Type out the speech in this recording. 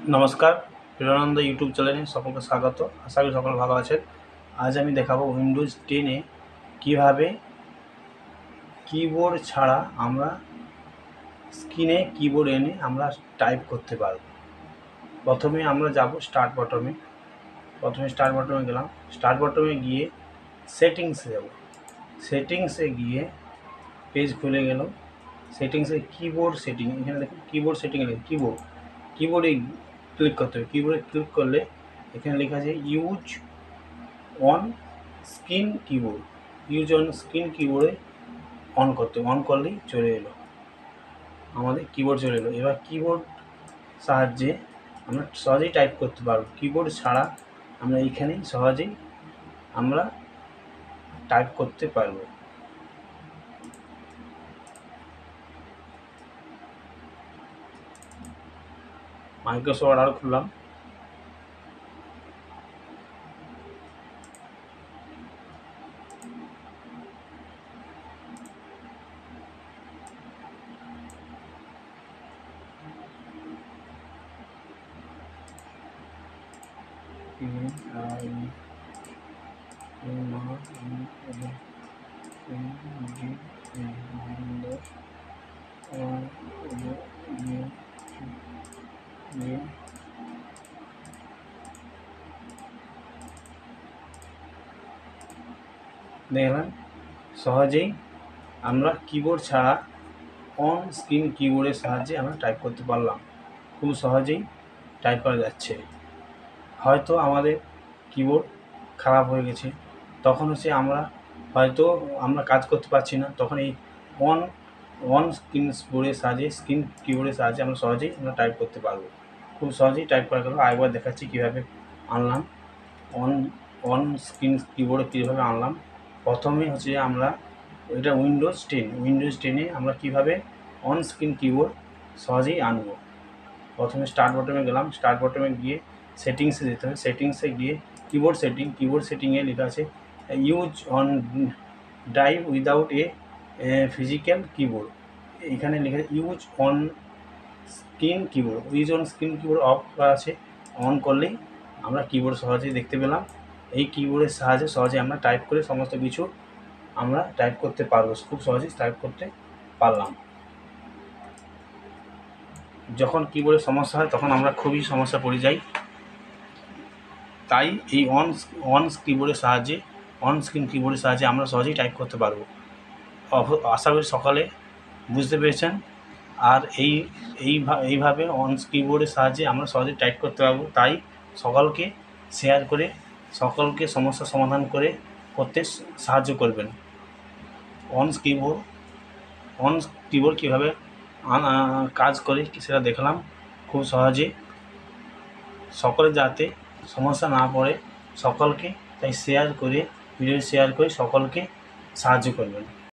নমস্কার, প্রিয়ানন্দ ইউটিউব চ্যানেলে সকলকে স্বাগত। আশা করি সকল ভালো আছেন। আজ আমি দেখাবো উইন্ডোজ 10-এ কীভাবে কিবোর্ড ছাড়া আমরা স্ক্রিনে কিবোর্ড এনে আমরা টাইপ করতে পারব। প্রথমে আমরা যাব স্টার্ট বটমে। স্টার্ট বটমে গেলাম। স্টার্ট বটমে গিয়ে সেটিংসে যাব। সেটিংসে গিয়ে পেজ খুলে গেল। সেটিংসে কিবোর্ড সেটিং, এখানে দেখুন কিবোর্ড সেটিং, কিবোর্ডে ক্লিক করতে হবে। কিবোর্ডে ক্লিক করলে এখানে লেখা আছে use on screen keyboard. Use on screen কিবোর্ডে অন করতে, অন করলেই চলে এলো, আমাদের কিবোর্ড চলে এলো। এবার কিবোর্ড সাহায্যে আমরা সহজেই টাইপ করতে পারবো। কিবোর্ড ছাড়া আমরা এইখানেই সহজেই আমরা টাইপ করতে পারবো। মাইক্রোসফট ওয়ার্ড খুললাম। দেখলাম সহজেই আমরা কিবোর্ড ছাড়া অন স্ক্রিন কিবোর্ডের সাহায্যে আমরা টাইপ করতে পারলাম। খুব সহজেই টাইপ করা যাচ্ছে। হয়তো আমাদের কিবোর্ড খারাপ হয়ে গেছে, তখন আমরা কাজ করতে পারছি না, তখন এই অন স্ক্রিন কিবোর্ডের সাহায্যে আমরা সহজেই টাইপ করতে পারবো। খুব সহজেই টাইপ করা গেল। আরেকবার দেখাচ্ছি কীভাবে আনলাম অন স্ক্রিন কিবোর্ডে কীভাবে আনলাম। প্রথমে আমরা এটা উইন্ডোজ 10-এ আমরা কীভাবে অন স্ক্রিন কিবোর্ড সহজেই আনবো। প্রথমে স্টার্ট বটমে গেলাম। স্টার্ট বটমে গিয়ে সেটিংসে যেতে হবে। সেটিংসে গিয়ে কিবোর্ড সেটিংয়ে লেখা আছে use on drive without a physical keyboard. এখানে লেখা use on screen keyboard of করা আছে। অন করলেই আমরা কিবোর্ড সহজেই দেখতে পেলাম। এই কিবোর্ডের সাহায্যে সহজে আমরা টাইপ করে সমস্ত কিছু আমরা টাইপ করতে পারবো। খুব সহজেই টাইপ করতে পারলাম। যখন কিবোর্ডের সমস্যা হয় তখন আমরা খুবই সমস্যা পড়ে যাই। তাই এই অন স্ক্রিন কিবোর্ডের সাহায্যে আমরা সহজেই টাইপ করতে পারবো। আশা করি সকালে বুঝতে পেরেছেন। আর এইভাবে অন কিবোর্ডের সাহায্যে আমরা সহজেই টাইপ করতে পারবো। তাই সকলকে শেয়ার করে সকলকে সমস্যার সমাধান করতে সাহায্য করবেন। অন কিবোর্ড কীভাবে কাজ করে সেটা দেখলাম খুব সহজে। সকলে যাতে সমস্যা না পড়ে সকলকে তাই ভিডিও শেয়ার করে সকলকে সাহায্য করবেন।